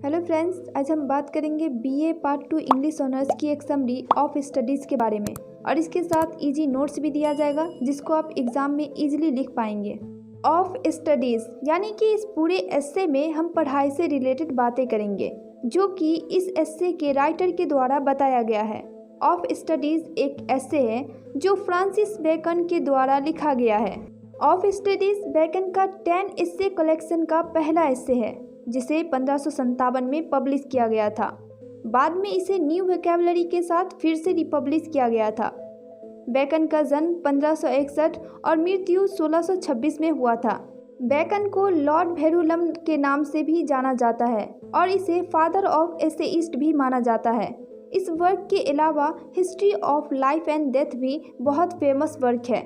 Hello friends, आज हम बात करेंगे बीए पार्ट 2 इंग्लिश ऑनर्स की एक समरी ऑफ स्टडीज़ के बारे में और इसके साथ इजी नोट्स भी दिया जाएगा जिसको आप एग्ज़ाम में इजीली लिख पाएंगे। ऑफ स्टडीज़ यानी कि इस पूरे एस्से में हम पढ़ाई से रिलेटेड बातें करेंगे जो कि इस एस्से के राइटर के द्वारा बताया गया है। ऑफ स्टडीज़ एक एस्से है जो फ्रांसिस बेकन के द्वारा लिखा गया है। ऑफ स्टडीज़ बेकन का 10 एस्से कलेक्शन का पहला एस्से है जिसे 1557 में पब्लिश किया गया था। बाद में इसे न्यू वोकैबुलरी के साथ फिर से रिपब्लिश किया गया था। बेकन का जन्म 1561 और मृत्यु 1626 में हुआ था। बेकन को लॉर्ड वेरुलम के नाम से भी जाना जाता है और इसे फादर ऑफ एसेइस्ट भी माना जाता है। इस वर्क के अलावा history of life and death भी बहुत फेमस वर्क है।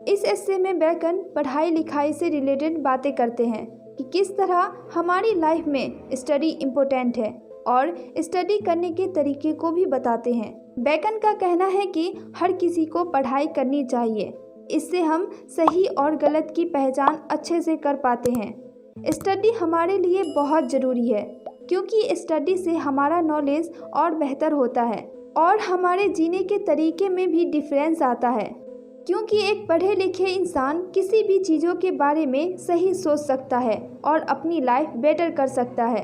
इस एस्से में बेकन पढ़ाई लिखाई से रिलेटेड बातें करते हैं कि किस तरह हमारी लाइफ में स्टडी इम्पोर्टेंट है और स्टडी करने के तरीके को भी बताते हैं। बेकन का कहना है कि हर किसी को पढ़ाई करनी चाहिए, इससे हम सही और गलत की पहचान अच्छे से कर पाते हैं। स्टडी हमारे लिए बहुत ज़रूरी है क्योंकि स्टडी से हमारा नॉलेज और बेहतर होता है और हमारे जीने के तरीके में भी डिफरेंस आता है क्योंकि एक पढ़े लिखे इंसान किसी भी चीज़ों के बारे में सही सोच सकता है और अपनी लाइफ बेटर कर सकता है।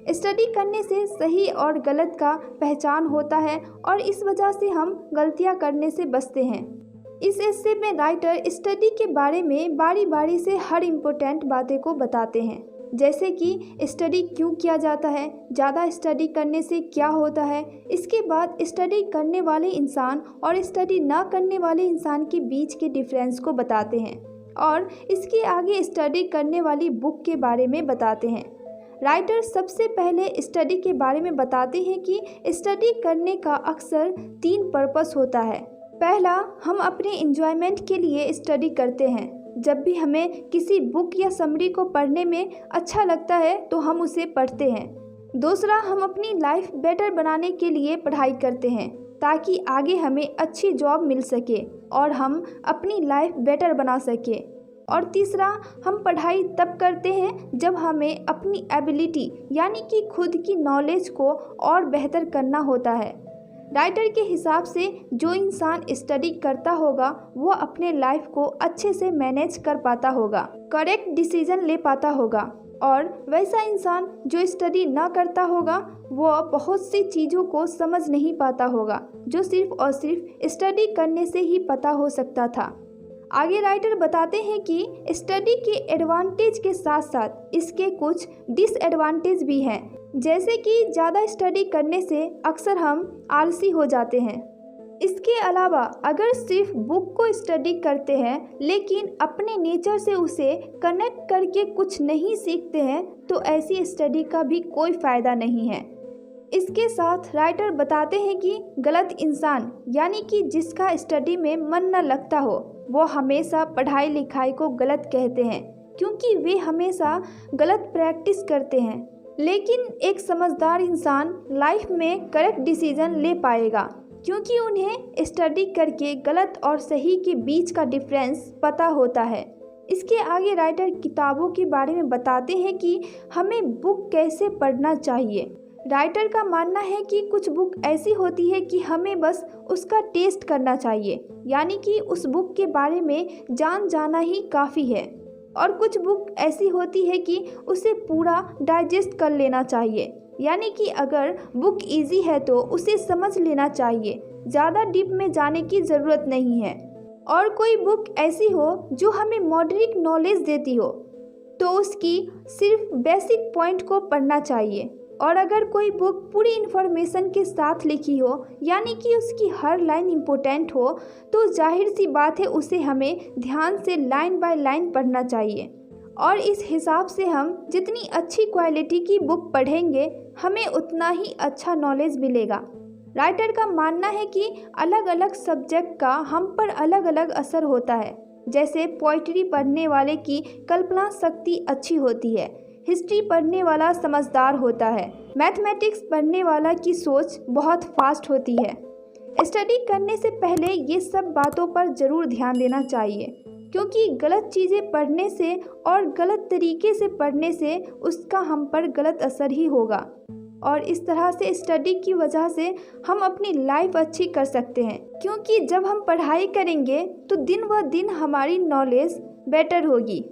स्टडी करने से सही और गलत का पहचान होता है और इस वजह से हम गलतियां करने से बचते हैं। इस एस्से में राइटर स्टडी के बारे में बारी बारी से हर इम्पोर्टेंट बातें को बताते हैं, जैसे कि स्टडी क्यों किया जाता है, ज़्यादा स्टडी करने से क्या होता है, इसके बाद स्टडी करने वाले इंसान और स्टडी ना करने वाले इंसान के बीच के डिफरेंस को बताते हैं और इसके आगे स्टडी करने वाली बुक के बारे में बताते हैं। राइटर सबसे पहले स्टडी के बारे में बताते हैं कि स्टडी करने का अक्सर 3 पर्पस होता है। पहला, हम अपने एंजॉयमेंट के लिए स्टडी करते हैं। जब भी हमें किसी बुक या समरी को पढ़ने में अच्छा लगता है तो हम उसे पढ़ते हैं। दूसरा, हम अपनी लाइफ बेटर बनाने के लिए पढ़ाई करते हैं ताकि आगे हमें अच्छी जॉब मिल सके और हम अपनी लाइफ बेटर बना सके। और तीसरा, हम पढ़ाई तब करते हैं जब हमें अपनी एबिलिटी यानी कि खुद की नॉलेज को और बेहतर करना होता है। राइटर के हिसाब से जो इंसान स्टडी करता होगा वो अपने लाइफ को अच्छे से मैनेज कर पाता होगा, करेक्ट डिसीजन ले पाता होगा, और वैसा इंसान जो स्टडी ना करता होगा वो बहुत सी चीज़ों को समझ नहीं पाता होगा जो सिर्फ और सिर्फ स्टडी करने से ही पता हो सकता था। आगे राइटर बताते हैं कि स्टडी के एडवांटेज के साथ साथ इसके कुछ डिसएडवांटेज भी हैं, जैसे कि ज़्यादा स्टडी करने से अक्सर हम आलसी हो जाते हैं। इसके अलावा अगर सिर्फ बुक को स्टडी करते हैं लेकिन अपने नेचर से उसे कनेक्ट करके कुछ नहीं सीखते हैं तो ऐसी स्टडी का भी कोई फ़ायदा नहीं है। इसके साथ राइटर बताते हैं कि गलत इंसान यानी कि जिसका स्टडी में मन न लगता हो वो हमेशा पढ़ाई लिखाई को गलत कहते हैं क्योंकि वे हमेशा गलत प्रैक्टिस करते हैं। लेकिन एक समझदार इंसान लाइफ में करेक्ट डिसीजन ले पाएगा क्योंकि उन्हें स्टडी करके गलत और सही के बीच का डिफरेंस पता होता है। इसके आगे राइटर किताबों के बारे में बताते हैं कि हमें बुक कैसे पढ़ना चाहिए। राइटर का मानना है कि कुछ बुक ऐसी होती है कि हमें बस उसका टेस्ट करना चाहिए, यानी कि उस बुक के बारे में जान जाना ही काफ़ी है, और कुछ बुक ऐसी होती है कि उसे पूरा डाइजेस्ट कर लेना चाहिए, यानी कि अगर बुक इजी है तो उसे समझ लेना चाहिए, ज़्यादा डीप में जाने की ज़रूरत नहीं है। और कोई बुक ऐसी हो जो हमें मॉडरेट नॉलेज देती हो तो उसकी सिर्फ बेसिक पॉइंट को पढ़ना चाहिए। और अगर कोई बुक पूरी इन्फॉर्मेशन के साथ लिखी हो यानी कि उसकी हर लाइन इम्पोर्टेंट हो तो जाहिर सी बात है उसे हमें ध्यान से लाइन बाय लाइन पढ़ना चाहिए। और इस हिसाब से हम जितनी अच्छी क्वालिटी की बुक पढ़ेंगे हमें उतना ही अच्छा नॉलेज मिलेगा। राइटर का मानना है कि अलग अलग सब्जेक्ट का हम पर अलग अलग असर होता है। जैसे पोइट्री पढ़ने वाले की कल्पना शक्ति अच्छी होती है, हिस्ट्री पढ़ने वाला समझदार होता है, मैथमेटिक्स पढ़ने वाला की सोच बहुत फास्ट होती है। स्टडी करने से पहले ये सब बातों पर ज़रूर ध्यान देना चाहिए। क्योंकि गलत चीज़ें पढ़ने से और गलत तरीके से पढ़ने से उसका हम पर गलत असर ही होगा। और इस तरह से स्टडी की वजह से हम अपनी लाइफ अच्छी कर सकते हैं, क्योंकि जब हम पढ़ाई करेंगे तो दिन ब दिन हमारी नॉलेज बेटर होगी।